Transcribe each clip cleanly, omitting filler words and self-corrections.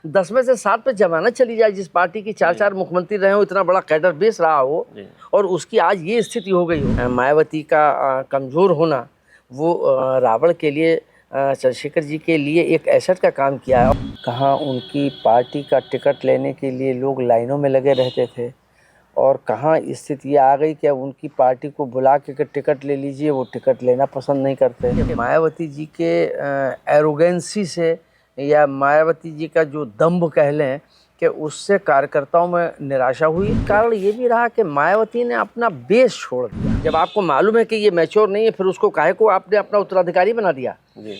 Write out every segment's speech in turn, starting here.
10 में से 7 पे जमानत चली जाए, जिस पार्टी की 4 मुख्यमंत्री रहे हो, इतना बड़ा कैडर बेस रहा हो, और उसकी आज ये स्थिति हो गई हो। मायावती का कमज़ोर होना वो रावण के लिए, चंद्रशेखर जी के लिए एक एसेट का काम किया है। कहाँ उनकी पार्टी का टिकट लेने के लिए लोग लाइनों में लगे रहते थे, और कहाँ स्थिति आ गई कि उनकी पार्टी को बुला के टिकट ले लीजिए, वो टिकट लेना पसंद नहीं करते। मायावती जी के एरोगेंसी से या मायावती जी का जो दम्भ कह लें कि उससे कार्यकर्ताओं में निराशा हुई। कारण ये भी रहा कि मायावती ने अपना बेस छोड़ दिया। जब आपको मालूम है कि ये मैच्योर नहीं है, फिर उसको काहे को आपने अपना उत्तराधिकारी बना दिया,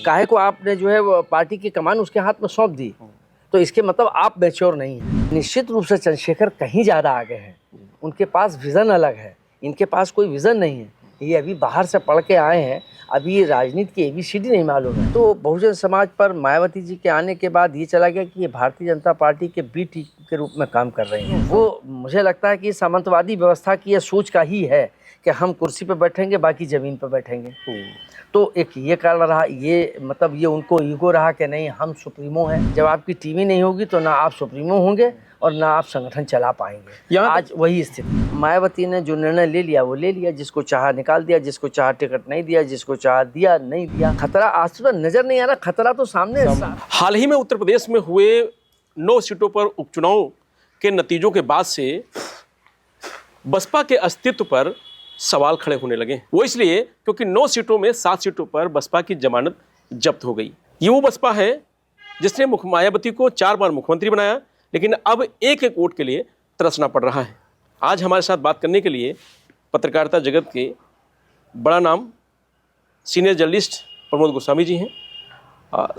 काहे को आपने जो है वो पार्टी की कमान उसके हाथ में सौंप दी, तो इसके मतलब आप मैच्योर नहीं हैं। निश्चित रूप से चंद्रशेखर कहीं ज़्यादा आगे हैं, उनके पास विज़न अलग है, इनके पास कोई विज़न नहीं है। ये अभी बाहर से पढ़ के आए हैं, अभी ये राजनीति की ABCD नहीं मालूम है। तो बहुजन समाज पर मायावती जी के आने के बाद ये चला गया कि ये भारतीय जनता पार्टी के B टीम के रूप में काम कर रही हैं। वो मुझे लगता है कि सामंतवादी व्यवस्था की यह सोच का ही है कि हम कुर्सी पर बैठेंगे, बाकी ज़मीन पर बैठेंगे। तो एक ये कारण रहा, ये मतलब ये उनको ईगो रहा कि नहीं हम सुप्रीमो हैं। जब आपकी टीम ही नहीं होगी तो ना आप सुप्रीमो होंगे और ना आप संगठन चला पाएंगे। आज वही स्थिति। मायावती ने जो निर्णय ले लिया वो ले लिया, जिसको चाहा निकाल दिया, जिसको चाहा टिकट नहीं दिया, जिसको चाहा दिया नहीं दिया। खतरा आज तो नजर नहीं आ रहा, खतरा तो सामने है। हाल ही में उत्तर प्रदेश में हुए 9 सीटों पर उपचुनाव के नतीजों के बाद से बसपा के अस्तित्व पर सवाल खड़े होने लगे। वो इसलिए क्योंकि 9 सीटों में 7 सीटों पर बसपा की जमानत जब्त हो गई। ये वो बसपा है जिसने मायावती को 4 बार मुख्यमंत्री बनाया, लेकिन अब एक एक वोट के लिए तरसना पड़ रहा है। आज हमारे साथ बात करने के लिए पत्रकारिता जगत के बड़ा नाम सीनियर जर्नलिस्ट प्रमोद गोस्वामी जी हैं।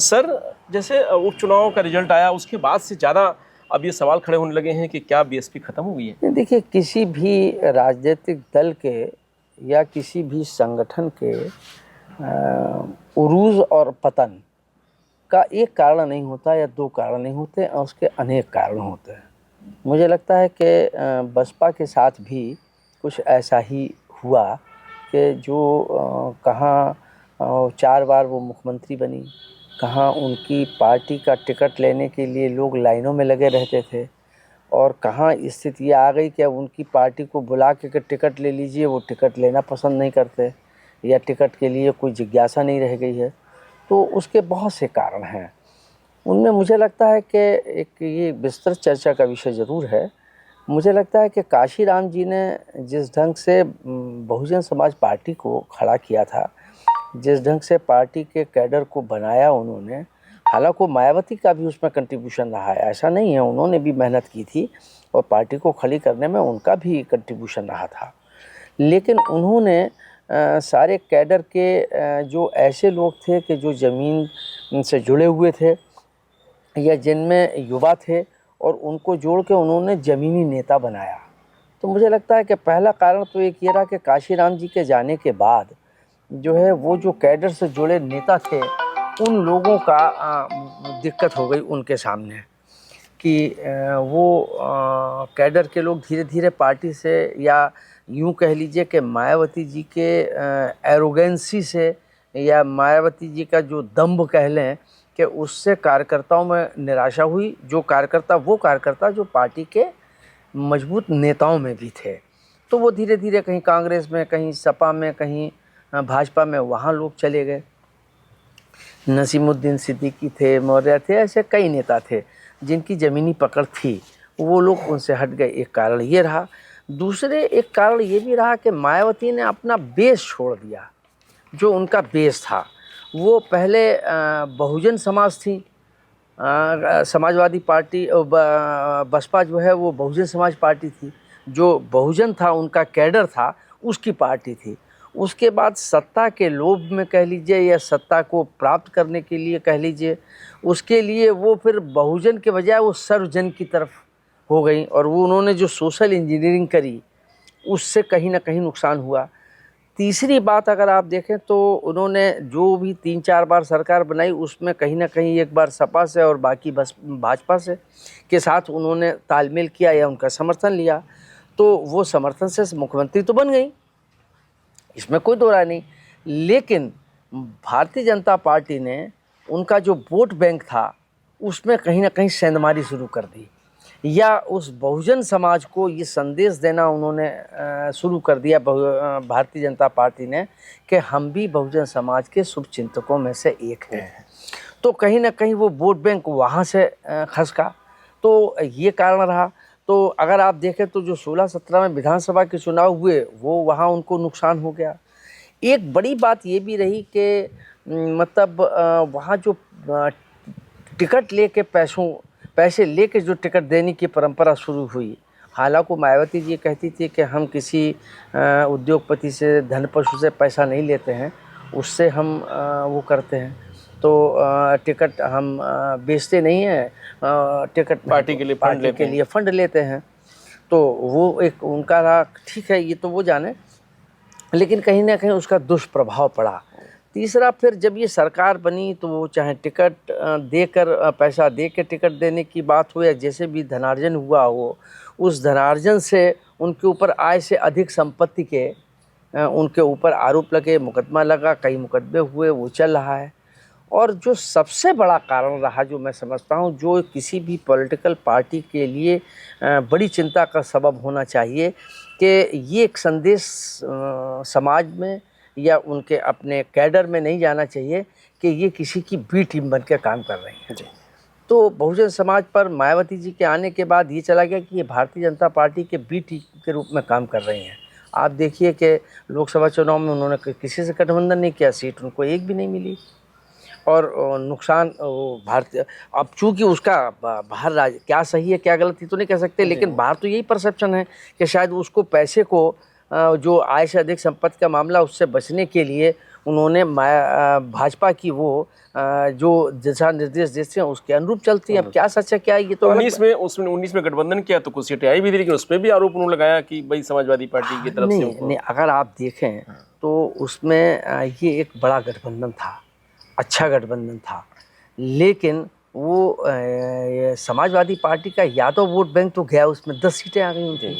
सर, जैसे उपचुनाव का रिजल्ट आया उसके बाद से ज़्यादा अब ये सवाल खड़े होने लगे हैं कि क्या BSP खत्म हो गई है? देखिए, किसी भी राजनीतिक दल के या किसी भी संगठन के उरूज और पतन का एक कारण नहीं होता या 2 कारण नहीं होते, और उसके अनेक कारण होते हैं। मुझे लगता है कि बसपा के साथ भी कुछ ऐसा ही हुआ कि जो कहाँ 4 बार वो मुख्यमंत्री बनी, कहाँ उनकी पार्टी का टिकट लेने के लिए लोग लाइनों में लगे रहते थे, और कहाँ स्थिति आ गई कि उनकी पार्टी को बुला के टिकट ले लीजिए, वो टिकट लेना पसंद नहीं करते, या टिकट के लिए कोई जिज्ञासा नहीं रह गई है। तो उसके बहुत से कारण हैं। उनमें मुझे लगता है कि एक ये विस्तृत चर्चा का विषय ज़रूर है। मुझे लगता है कि काशीराम जी ने जिस ढंग से बहुजन समाज पार्टी को खड़ा किया था, जिस ढंग से पार्टी के कैडर को बनाया उन्होंने, हालांकि मायावती का भी उसमें कंट्रीब्यूशन रहा है, ऐसा नहीं है, उन्होंने भी मेहनत की थी और पार्टी को खड़ी करने में उनका भी कंट्रीब्यूशन रहा था। लेकिन उन्होंने सारे कैडर के जो ऐसे लोग थे कि जो ज़मीन से जुड़े हुए थे या जिनमें युवा थे, और उनको जोड़ के उन्होंने ज़मीनी नेता बनाया। तो मुझे लगता है कि पहला कारण तो एक ये रहा कि काशीराम जी के जाने के बाद जो है वो जो कैडर से जुड़े नेता थे उन लोगों का दिक्कत हो गई उनके सामने कि वो कैडर के लोग धीरे धीरे पार्टी से, या यूँ कह लीजिए कि मायावती जी के एरोगेंसी से या मायावती जी का जो दम्भ कह लें कि उससे कार्यकर्ताओं में निराशा हुई। वो कार्यकर्ता जो पार्टी के मजबूत नेताओं में भी थे, तो वो धीरे धीरे कहीं कांग्रेस में, कहीं सपा में, कहीं भाजपा में, वहाँ लोग चले गए। नसीमुद्दीन सिद्दीकी थे, मौर्य थे, ऐसे कई नेता थे जिनकी ज़मीनी पकड़ थी, वो लोग उनसे हट गए। एक कारण ये रहा। दूसरे एक कारण ये भी रहा कि मायावती ने अपना बेस छोड़ दिया। जो उनका बेस था वो पहले बहुजन समाज थी, समाजवादी पार्टी, बसपा जो है वो बहुजन समाज पार्टी थी। जो बहुजन था, उनका कैडर था, उसकी पार्टी थी। उसके बाद सत्ता के लोभ में कह लीजिए या सत्ता को प्राप्त करने के लिए कह लीजिए, उसके लिए वो फिर बहुजन के बजाय वो सर्वजन की तरफ हो गई, और वो उन्होंने जो सोशल इंजीनियरिंग करी उससे कहीं ना कहीं नुकसान हुआ। तीसरी बात अगर आप देखें तो उन्होंने जो भी 3-4 बार सरकार बनाई उसमें कहीं ना कहीं एक बार सपा से और बाकी बस भाजपा से के साथ उन्होंने तालमेल किया या उनका समर्थन लिया, तो वो समर्थन से मुख्यमंत्री तो बन गई, इसमें कोई दो राय नहीं। लेकिन भारतीय जनता पार्टी ने उनका जो वोट बैंक था उसमें कहीं ना कहीं सेंधमारी शुरू कर दी, या उस बहुजन समाज को ये संदेश देना उन्होंने शुरू कर दिया भारतीय जनता पार्टी ने कि हम भी बहुजन समाज के शुभ चिंतकों में से एक हैं। तो कहीं ना कहीं वो वोट बैंक वहाँ से खसका, तो ये कारण रहा। तो अगर आप देखें तो जो 16-17 में विधानसभा के चुनाव हुए वो वहाँ उनको नुकसान हो गया। एक बड़ी बात ये भी रही कि मतलब वहाँ जो टिकट लेके पैसे लेके जो टिकट देने की परंपरा शुरू हुई, हालांकि मायावती जी कहती थी कि हम किसी उद्योगपति से, धनपशु से पैसा नहीं लेते हैं, उससे हम वो करते हैं, तो टिकट हम बेचते नहीं हैं, टिकट पार्टी के लिए फंड लेते हैं। तो वो एक उनका रहा, ठीक है, ये तो वो जाने, लेकिन कहीं ना कहीं उसका दुष्प्रभाव पड़ा। तीसरा, फिर जब ये सरकार बनी तो वो चाहे टिकट देकर, पैसा दे के टिकट देने की बात हो या जैसे भी धनार्जन हुआ हो, उस धनार्जन से उनके ऊपर आय से अधिक संपत्ति के उनके ऊपर आरोप लगे, मुकदमा लगा, कई मुकदमे हुए, वो चल रहा है। और जो सबसे बड़ा कारण रहा, जो मैं समझता हूँ, जो किसी भी पॉलिटिकल पार्टी के लिए बड़ी चिंता का सबब होना चाहिए, कि ये एक संदेश समाज में या उनके अपने कैडर में नहीं जाना चाहिए कि ये किसी की बी टीम बन के काम कर रही है। तो बहुजन समाज पर मायावती जी के आने के बाद ये चला गया कि ये भारतीय जनता पार्टी के बी टीम के रूप में काम कर रही हैं। आप देखिए कि लोकसभा चुनाव में उन्होंने किसी से गठबंधन नहीं किया, सीट उनको एक भी नहीं मिली, और नुकसान भारतीय, अब चूंकि उसका बाहर राज्य क्या सही है क्या गलत, ये तो नहीं कह सकते, लेकिन बाहर तो यही परसेप्शन है कि शायद उसको पैसे को जो आय से अधिक संपत्ति का मामला, उससे बचने के लिए उन्होंने भाजपा की वो जो दिशा निर्देश देते हैं उसके अनुरूप चलती है। अब क्या सच है क्या है, ये तो 19 में गठबंधन किया तो कुछ सीटें आई भी थी, लेकिन उसमें भी आरोप उन्होंने लगाया कि भाई समाजवादी पार्टी की तरफ से नहीं, अगर आप देखें तो उसमें ये एक बड़ा गठबंधन था, अच्छा गठबंधन था, लेकिन वो समाजवादी पार्टी का यादव वोट बैंक तो गया, उसमें 10 सीटें आ गई उनकी,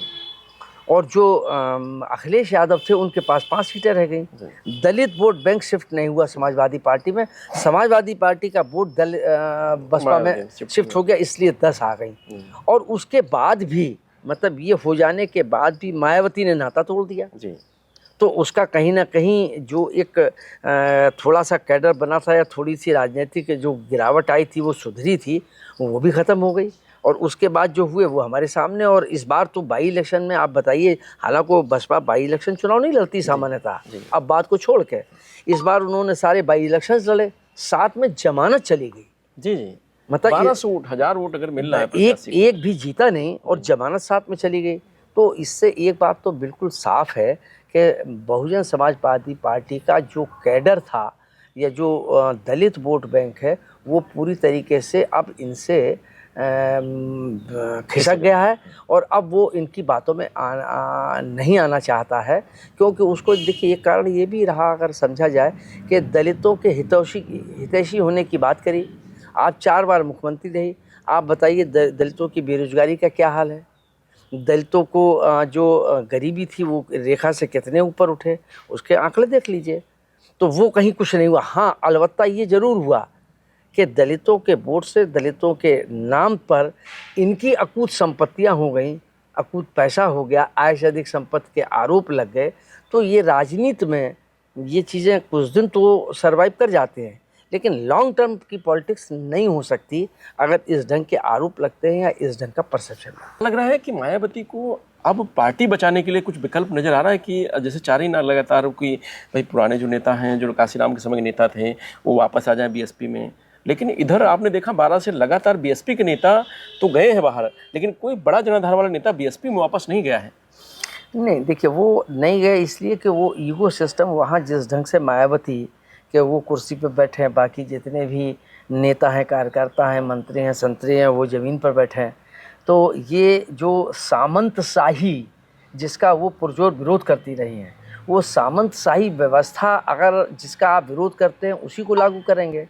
और जो अखिलेश यादव थे उनके पास 5 सीटें रह गई। दलित वोट बैंक शिफ्ट नहीं हुआ समाजवादी पार्टी में, समाजवादी पार्टी का वोट बसपा में शिफ्ट हो गया, इसलिए 10 आ गई। और उसके बाद भी, मतलब ये हो जाने के बाद भी मायावती ने नाता तोड़ दिया। तो उसका कहीं ना कहीं जो एक थोड़ा सा कैडर बना था या थोड़ी सी राजनीतिक जो गिरावट आई थी वो सुधरी थी, वो भी ख़त्म हो गई। और उसके बाद जो हुए वो हमारे सामने। और इस बार तो बाई इलेक्शन में आप बताइए, हालांकि वो बसपा बाई इलेक्शन चुनाव नहीं लड़ती सामान्यतः, अब बात को छोड़ के इस बार उन्होंने सारे बाई इलेक्शन लड़े, साथ में जमानत चली गई। जी, मतलब 1200-1000 वोट अगर मिल रहा है, एक भी जीता नहीं और जमानत साथ में चली गई। तो इससे एक बात तो बिल्कुल साफ है कि बहुजन समाजवादी पार्टी का जो कैडर था या जो दलित वोट बैंक है, वो पूरी तरीके से अब इनसे खिसक गया है, और अब वो इनकी बातों में नहीं आना चाहता है। क्योंकि उसको देखिए, एक कारण ये भी रहा, अगर समझा जाए, कि दलितों के हितैषी होने की बात करी, आप 4 बार मुख्यमंत्री रही, आप बताइए दलितों की बेरोजगारी का क्या हाल है, दलितों को जो गरीबी थी वो रेखा से कितने ऊपर उठे, उसके आंकड़े देख लीजिए। तो वो कहीं कुछ नहीं हुआ। हाँ, अलबत्ता ये ज़रूर हुआ कि दलितों के वोट से, दलितों के नाम पर इनकी अकूत संपत्तियां हो गई, अकूत पैसा हो गया, आय से अधिक संपत्ति के आरोप लग गए। तो ये राजनीति में ये चीज़ें कुछ दिन तो सरवाइव कर जाते हैं, लेकिन लॉन्ग टर्म की पॉलिटिक्स नहीं हो सकती अगर इस ढंग के आरोप लगते हैं या इस ढंग का परसेप्शन। लग रहा है कि मायावती को अब पार्टी बचाने के लिए कुछ विकल्प नजर आ रहा है, कि जैसे 4 ही ना लगातार कि भाई पुराने जो नेता हैं, जो काशीराम के समय के नेता थे, वो वापस आ जाएं बीएसपी में। लेकिन इधर आपने देखा 12 से लगातार बीएसपी के नेता तो गए हैं बाहर, लेकिन कोई बड़ा जनाधार वाला नेता बीएसपी में वापस नहीं गया है। नहीं, देखिए, वो नहीं गए इसलिए कि वो ईगो सिस्टम वहाँ जिस ढंग से मायावती कि वो कुर्सी पर बैठे हैं, बाकी जितने भी नेता हैं, कार्यकर्ता हैं, मंत्री हैं, संतरी हैं, वो ज़मीन पर बैठे हैं। तो ये जो सामंतशाही जिसका वो पुरजोर विरोध करती रही हैं, वो सामंतशाही व्यवस्था अगर जिसका आप विरोध करते हैं उसी को लागू करेंगे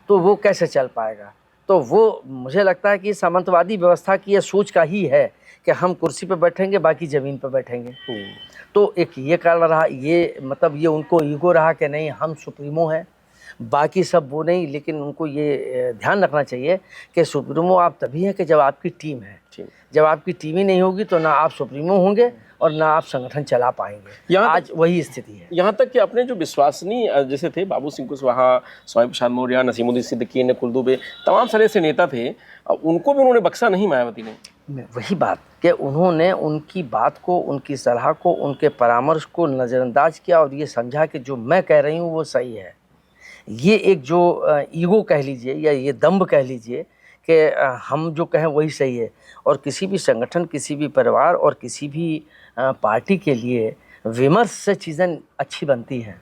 तो वो कैसे चल पाएगा। तो वो मुझे लगता है कि सामंतवादी व्यवस्था की ये सोच का ही है कि हम कुर्सी पर बैठेंगे, बाकी ज़मीन पर बैठेंगे। तो एक ये कारण रहा, ये मतलब ये उनको ईगो रहा कि नहीं हम सुप्रीमो हैं। बाकी सब वो नहीं, लेकिन उनको ये ध्यान रखना चाहिए कि सुप्रीमो आप तभी हैं कि जब आपकी टीम है। जब आपकी टीम ही नहीं होगी तो ना आप सुप्रीमो होंगे और ना आप संगठन चला पाएंगे। आज वही स्थिति है। यहाँ तक कि अपने जो विश्वसनीय जैसे थे बाबू सिंह कुशवाहा, स्वामी प्रसाद मौर्य, नसीमुद्दीन सिद्दीकी, नकुल दुबे, तमाम सारे ऐसे नेता थे, उनको भी उन्होंने बख्शा नहीं मायावती ने। वही बात कि उन्होंने उनकी बात को, उनकी सलाह को, उनके परामर्श को नज़रअंदाज किया और ये समझा कि जो मैं कह रही हूँ वो सही है। ये एक जो ईगो कह लीजिए या ये दम्भ कह लीजिए कि हम जो कहें वही सही है। और किसी भी संगठन, किसी भी परिवार और किसी भी पार्टी के लिए विमर्श से चीज़ें अच्छी बनती हैं,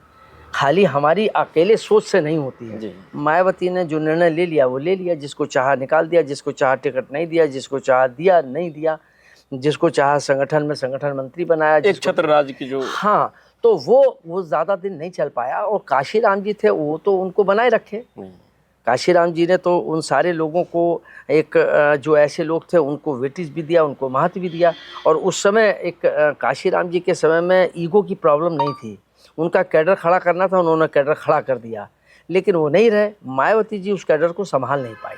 खाली हमारी अकेले सोच से नहीं होती है। मायावती ने जो निर्णय ले लिया वो ले लिया, जिसको चाहा निकाल दिया, जिसको चाहा टिकट नहीं दिया, जिसको चाहा दिया नहीं दिया, जिसको चाहा संगठन में संगठन मंत्री बनाया, एक छत्र राज की जो, हाँ, तो वो ज़्यादा दिन नहीं चल पाया। और काशीराम जी थे, वो तो उनको बनाए रखे। काशीराम जी ने तो उन सारे लोगों को एक जो ऐसे लोग थे उनको वेटेज भी दिया, उनको महत्व भी दिया। और उस समय एक काशीराम जी के समय में ईगो की प्रॉब्लम नहीं थी, उनका कैडर खड़ा करना था, उन्होंने कैडर खड़ा कर दिया। लेकिन वो नहीं रहे, मायावती जी उस कैडर को संभाल नहीं पाई,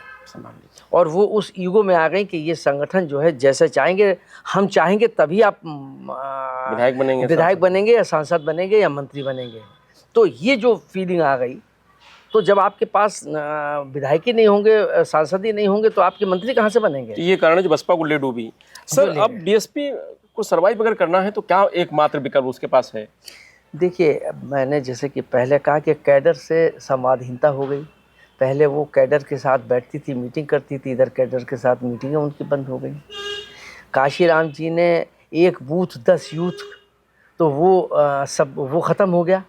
और वो उस ईगो में आ गई कि ये संगठन जो है जैसे चाहेंगे, हम चाहेंगे तभी आप विधायक बनेंगे या सांसद बनेंगे या मंत्री बनेंगे। तो ये जो फीलिंग आ गई, तो जब आपके पास विधायक ही नहीं होंगे, सांसद ही नहीं होंगे, तो आपके मंत्री कहाँ से बनेंगे? ये कारण है जो बसपा को ले डूबी। सर, अब बीएसपी को सर्वाइव अगर करना है तो क्या एकमात्र विकल्प उसके पास है? देखिए, मैंने जैसे कि पहले कहा कि कैडर से संवादहीनता हो गई। पहले वो कैडर के साथ बैठती थी, मीटिंग करती थी, इधर कैडर के साथ मीटिंगें उनकी बंद हो गई। काशीराम जी ने एक बूथ 10 यूथ, तो वो सब वो ख़त्म हो गया।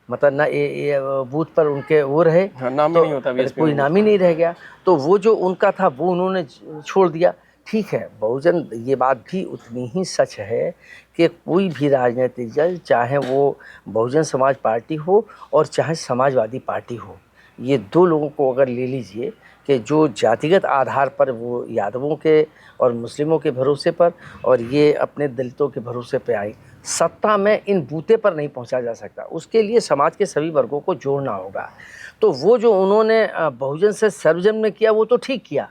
मतलब ना ये बूथ पर उनके वो रहे, नाम तो नहीं होता, कोई नाम ही नहीं रह गया। तो वो जो उनका था वो उन्होंने छोड़ दिया। ठीक है, बहुजन, ये बात भी उतनी ही सच है कि कोई भी राजनीतिक दल, चाहे वो बहुजन समाज पार्टी हो और चाहे समाजवादी पार्टी हो, ये दो लोगों को अगर ले लीजिए कि जो जातिगत आधार पर वो यादवों के और मुस्लिमों के भरोसे पर और ये अपने दलितों के भरोसे पे आई, सत्ता में इन बूते पर नहीं पहुंचा जा सकता। उसके लिए समाज के सभी वर्गों को जोड़ना होगा। तो वो जो उन्होंने बहुजन से सर्वजन में किया वो तो ठीक किया,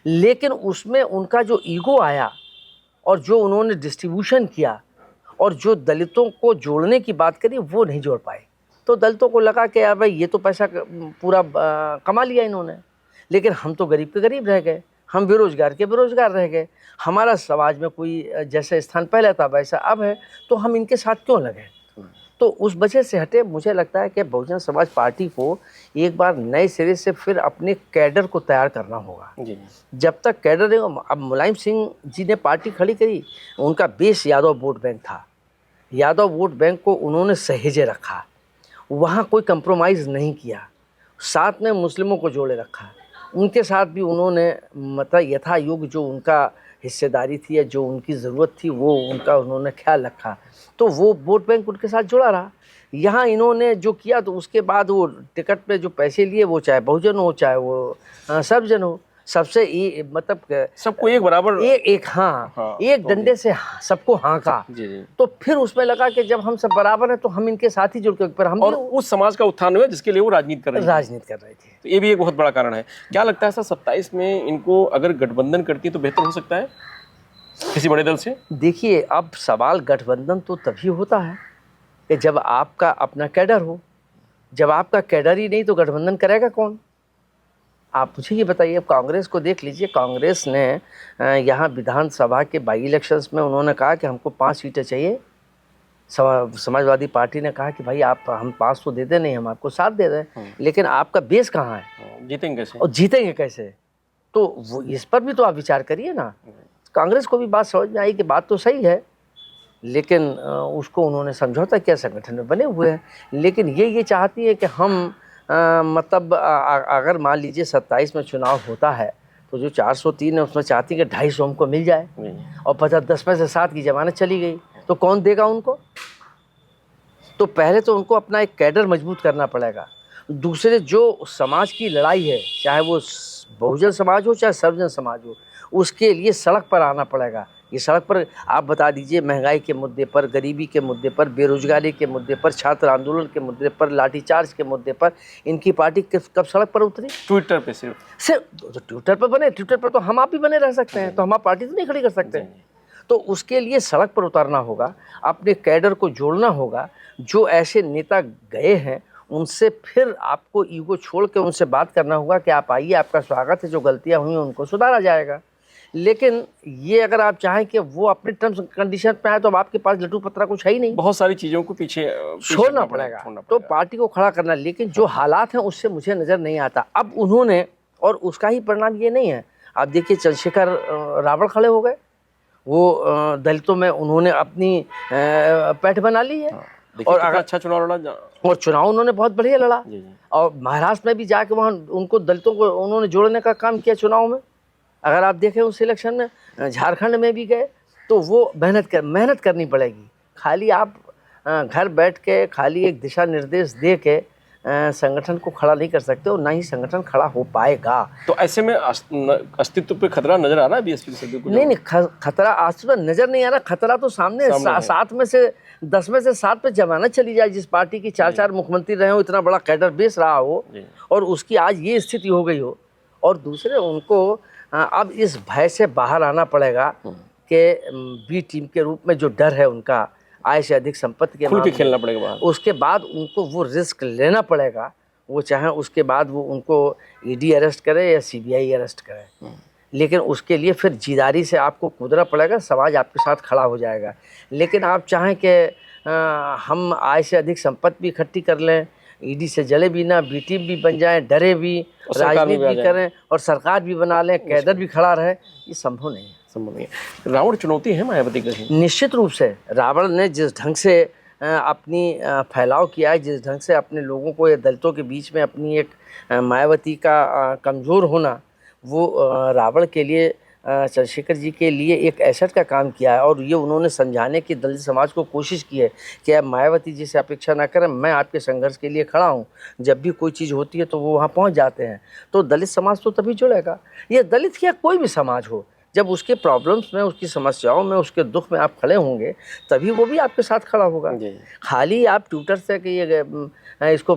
लेकिन उसमें उनका जो ईगो आया और जो उन्होंने डिस्ट्रीब्यूशन किया और जो दलितों को जोड़ने की बात करी वो नहीं जोड़ पाए। तो दलितों को लगा कि यार भाई ये तो पैसा पूरा कमा लिया इन्होंने, लेकिन हम तो गरीब के गरीब रह गए, हम बेरोजगार के बेरोजगार रह गए, हमारा समाज में कोई जैसे स्थान पहले था वैसा अब है, तो हम इनके साथ क्यों लगे? तो उस वजह से हटे। मुझे लगता है कि बहुजन समाज पार्टी को एक बार नए सिरे से फिर अपने कैडर को तैयार करना होगा। जब तक कैडर है, अब मुलायम सिंह जी ने पार्टी खड़ी करी, उनका बेस यादव वोट बैंक था, यादव वोट बैंक को उन्होंने सहेजे रखा, वहाँ कोई कंप्रोमाइज़ नहीं किया, साथ में मुस्लिमों को जोड़े रखा, उनके साथ भी उन्होंने मतलब यथा योग्य जो उनका हिस्सेदारी थी या जो उनकी ज़रूरत थी वो उनका उन्होंने ख्याल रखा, तो वो वोट बैंक उनके साथ जुड़ा रहा। यहाँ इन्होंने जो किया तो उसके बाद वो टिकट पे जो पैसे लिए, वो चाहे बहुजन हो चाहे वो सर्वजन हो, सबसे ये मतलब सबको एक बराबर एक एक डंडे से सबको हाँका। तो फिर उसमें लगा कि जब हम सब बराबर हैं तो हम इनके साथ ही जुड़ के, पर हम और उस समाज का उत्थान हुआ जिसके लिए वो राजनीति कर रहे थे। तो ये भी एक बहुत बड़ा कारण है। क्या लगता है सर, 27 में इनको अगर गठबंधन करती तो बेहतर हो सकता है किसी बड़े दल से? देखिए, अब सवाल गठबंधन तो तभी होता है कि जब आपका अपना कैडर हो। जब आपका कैडर ही नहीं तो गठबंधन करेगा कौन? आप मुझे ये बताइए। अब कांग्रेस को देख लीजिए, कांग्रेस ने यहाँ विधानसभा के बाई इलेक्शंस में उन्होंने कहा कि हमको 5 सीटें चाहिए। समाजवादी पार्टी ने कहा कि भाई आप हम 5 तो दे दे, नहीं हम आपको 7 दे दें, लेकिन आपका बेस कहाँ है? जीतेंगे कैसे? और जीतेंगे कैसे? तो वो इस पर भी तो आप विचार करिए ना। कांग्रेस को भी बात समझ में आई कि बात तो सही है, लेकिन उसको उन्होंने समझौता किया, संगठन में बने हुए हैं, लेकिन ये चाहती है कि हम मतलब अगर मान लीजिए 27 में चुनाव होता है तो जो 403 है उसमें चाहती है कि 250 हमको मिल जाए, और 10 में से 7 की जमानत चली गई तो कौन देगा उनको? तो पहले तो उनको अपना एक कैडर मजबूत करना पड़ेगा। दूसरे, जो समाज की लड़ाई है, चाहे वो बहुजन समाज हो चाहे सर्वजन समाज हो, उसके लिए सड़क पर आना पड़ेगा ये सड़क पर आप बता दीजिए, महंगाई के मुद्दे पर, गरीबी के मुद्दे पर, बेरोजगारी के मुद्दे पर, छात्र आंदोलन के मुद्दे पर, लाठीचार्ज के मुद्दे पर इनकी पार्टी कब सड़क पर उतरी? ट्विटर पे सिर्फ तो ट्विटर पर बने, ट्विटर पर तो हम आप भी बने रह सकते हैं, तो हम आप पार्टी तो नहीं खड़ी कर सकते। तो उसके लिए सड़क पर उतारना होगा, अपने कैडर को जोड़ना होगा। जो ऐसे नेता गए हैं उनसे फिर आपको ईगो छोड़ के उनसे बात करना होगा कि आप आइए, आपका स्वागत है, जो गलतियां हुई उनको सुधारा जाएगा। लेकिन ये अगर आप चाहें कि वो अपने टर्म्स कंडीशन पे आए तो अब आपके पास लट्टू पत्रा कुछ है ही नहीं, बहुत सारी चीज़ों को पीछे छोड़ना पड़ेगा। तो पार्टी को खड़ा करना, लेकिन जो हालात हैं उससे मुझे नज़र नहीं आता। अब उन्होंने, और उसका ही परिणाम ये नहीं है, आप देखिए चंद्रशेखर रावण खड़े हो गए, वो दलितों में उन्होंने अपनी पैठ बना ली है। और अगर अच्छा चुनाव लड़ा, और चुनाव उन्होंने बहुत बढ़िया लड़ा। और महाराष्ट्र में भी जाके वहाँ उनको दलितों को उन्होंने जोड़ने का काम किया चुनाव में। अगर आप देखें उस इलेक्शन में, झारखंड में भी गए तो वो मेहनत करनी पड़ेगी। खाली आप घर बैठ के खाली एक दिशा निर्देश दे के संगठन को खड़ा नहीं कर सकते और ना ही संगठन खड़ा हो पाएगा। तो ऐसे में अस्तित्व पे खतरा नजर आ रहा है बीएसपी सभी को? नहीं, खतरा अस्तित्व नजर नहीं आ रहा, खतरा तो सामने 7 में से 10 में से 7 पे जमानत चली जाए। जिस पार्टी की 4 मुख्यमंत्री रहे हो, इतना बड़ा कैडर बेस रहा हो और उसकी आज ये स्थिति हो गई हो, और दूसरे उनको अब इस भय से बाहर आना पड़ेगा कि बी टीम के रूप में जो डर है उनका, आय से अधिक संपत्ति के खुल के खेलना पड़ेगा बाहर। उसके बाद उनको वो रिस्क लेना पड़ेगा, वो चाहे उसके बाद वो उनको ईडी अरेस्ट करे या सीबीआई अरेस्ट करे, लेकिन उसके लिए फिर जिदारी से आपको कूदना पड़ेगा, समाज आपके साथ खड़ा हो जाएगा। लेकिन आप चाहें कि हम आय से अधिक संपत्ति भी इकट्ठी कर लें, ईडी से जले भी ना, बी टीम भी बन जाएं, डरे भी, राजनीति भी करें और सरकार भी बना लें, कैडर भी खड़ा रहे, ये संभव नहीं है। संभव नहीं है। रावण चुनौती है मायावती की? निश्चित रूप से रावण ने जिस ढंग से अपनी फैलाव किया है, जिस ढंग से अपने लोगों को या दलितों के बीच में अपनी एक मायावती का कमज़ोर होना, वो रावण के लिए, चंद्रशेखर जी के लिए एक एसेट का काम किया है। और ये उन्होंने समझाने की दलित समाज को कोशिश की है कि अब मायावती जी से अपेक्षा ना करें, मैं आपके संघर्ष के लिए खड़ा हूँ। जब भी कोई चीज़ होती है तो वो वहाँ पहुँच जाते हैं, तो दलित समाज तो तभी जुड़ेगा। ये दलित या कोई भी समाज हो, जब उसके प्रॉब्लम्स में, उसकी समस्याओं में, उसके दुख में आप खड़े होंगे तभी वो भी आपके साथ खड़ा होगा। खाली आप ट्विटर से कि ये इसको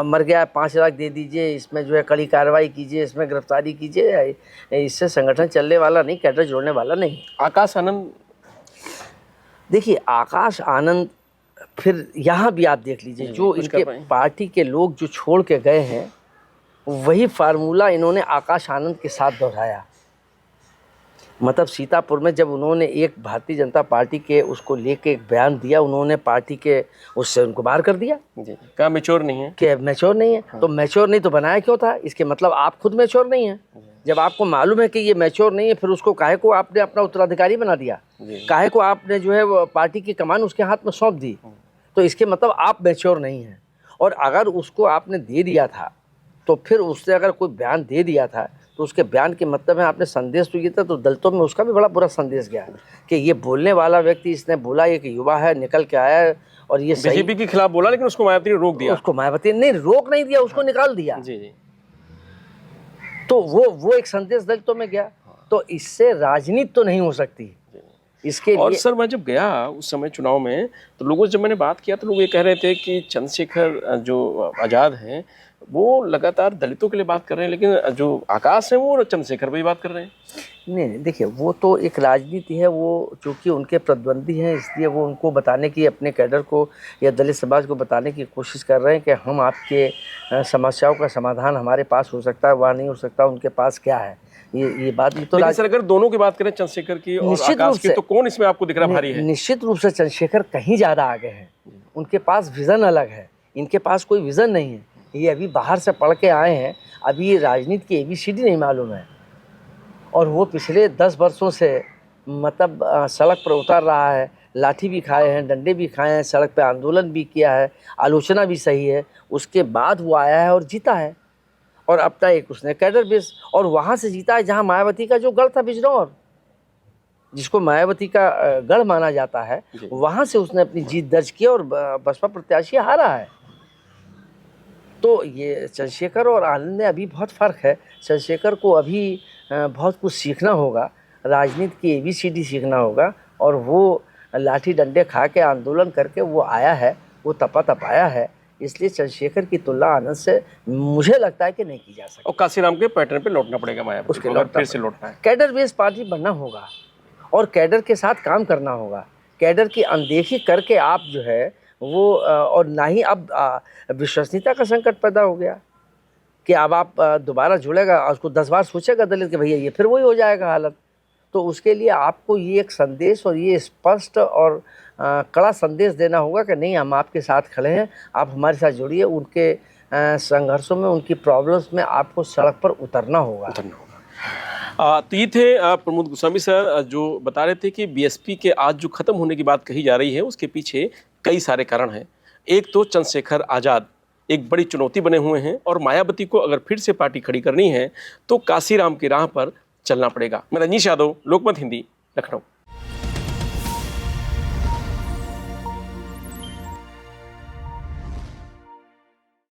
मर गया 5 लाख दे दीजिए, इसमें जो है कड़ी कार्रवाई कीजिए, इसमें गिरफ्तारी कीजिए, इससे संगठन चलने वाला नहीं, कैडर जोड़ने वाला नहीं। आकाश आनंद, देखिए आकाश आनंद, फिर यहाँ भी आप देख लीजिए, जो इनके पार्टी के लोग जो छोड़ के गए हैं वही फार्मूला इन्होंने आकाश आनंद के साथ दोहराया। मतलब सीतापुर में जब उन्होंने एक भारतीय जनता पार्टी के उसको लेके एक बयान दिया, उन्होंने पार्टी के उससे उनको बाहर कर दिया। क्या मैच्योर नहीं है? कि मैच्योर नहीं है। हाँ। तो मैच्योर नहीं तो बनाया क्यों था? इसके मतलब आप खुद मैच्योर नहीं है। जब आपको मालूम है कि ये मैच्योर नहीं है, फिर उसको काहे को आपने अपना उत्तराधिकारी बना दिया, काहे को आपने जो है वो पार्टी की कमान उसके हाथ में सौंप दी, तो इसके मतलब आप मैच्योर नहीं हैं। और अगर उसको आपने दे दिया था तो फिर उससे अगर कोई बयान दे दिया था तो उसके बयान के मतलब है आपने संदेश तो ये था, तो दलितों में उसका भी बड़ा बुरा संदेश गया कि ये बोलने वाला व्यक्ति, इसने बोला एक युवा है, निकल के आया है और ये बीजेपी के खिलाफ बोला, लेकिन उसको मायावती ने रोक दिया। उसको मायावती ने रोक नहीं दिया, उसको निकाल दिया। जी। तो वो एक संदेश दलितों में गया। तो इससे राजनीति तो नहीं हो सकती इसके और लिए। सर मैं जब गया उस समय चुनाव में, तो लोगों से जब मैंने बात किया तो लोग ये कह रहे थे कि चंद्रशेखर जो आज़ाद हैं वो लगातार दलितों के लिए बात कर रहे हैं, लेकिन जो आकाश है वो चंद्रशेखर पे ही बात कर रहे हैं। नहीं, देखिए वो तो एक राजनीति है, वो चूँकि उनके प्रतिद्वंदी हैं इसलिए वो उनको बताने की, अपने कैडर को या दलित समाज को बताने की कोशिश कर रहे हैं कि हम आपके समस्याओं का समाधान हमारे पास हो सकता है, वहाँ नहीं हो सकता, उनके पास क्या है। ये बात भी तो सर अगर दोनों की बात करें, चंद्रशेखर की और आकाश की, तो कौन इसमें आपको दिख रहा भारी है? निश्चित रूप से चंद्रशेखर कहीं ज़्यादा आगे हैं, उनके पास विज़न अलग है, इनके पास कोई विज़न नहीं है। ये अभी बाहर से पढ़ के आए हैं, अभी ये राजनीति की ABCD नहीं मालूम है, और वो पिछले 10 वर्षों से मतलब सड़क पर उतर रहा है, लाठी भी खाए हैं, डंडे भी खाए हैं, सड़क पे आंदोलन भी किया है, आलोचना भी सही है, उसके बाद वो आया है और जीता है। और अब तक एक उसने कैडर बेस, और वहाँ से जीता है जहाँ मायावती का जो गढ़ था बिजनौर, जिसको मायावती का गढ़ माना जाता है, वहाँ से उसने अपनी जीत दर्ज की और बसपा प्रत्याशी हारा है। तो ये चंद्रशेखर और आनंद में अभी बहुत फ़र्क है। चंद्रशेखर को अभी बहुत कुछ सीखना होगा, राजनीति की ABCD सीखना होगा। और वो लाठी डंडे खा के आंदोलन करके वो आया है, वो तपा आया है, इसलिए चंद्रशेखर की तुलना आनंद से मुझे लगता है कि नहीं की जा सकती। और काशीराम के पैटर्न पे लौटना पड़ेगा मायावती उसके को, अगर लौटना फिर से लौटना है। कैडर बेस्ड पार्टी बनना होगा और कैडर के साथ काम करना होगा। कैडर की अनदेखी करके आप जो है वो और ना ही अब विश्वसनीयता का संकट पैदा हो गया कि अब आप दोबारा जुड़ेगा और उसको 10 बार सोचेगा दलित कि भैया ये फिर वही हो जाएगा हालत। तो उसके लिए आपको ये एक संदेश और ये स्पष्ट और कड़ा संदेश देना होगा कि नहीं, हम आपके साथ खड़े हैं, आप हमारे साथ जुड़िए। उनके संघर्षों में, उनकी प्रॉब्लम्स में आपको सड़क पर उतरना होगा। तो ये थे प्रमोद गोस्वामी सर, जो बता रहे थे कि बीएसपी के आज जो खत्म होने की बात कही जा रही है उसके पीछे कई सारे कारण हैं। एक तो चंद्रशेखर आज़ाद एक बड़ी चुनौती बने हुए हैं और मायावती को अगर फिर से पार्टी खड़ी करनी है तो काशीराम की राह पर चलना पड़ेगा। मैं रजनीश यादव, लोकमत हिंदी, लखनऊ।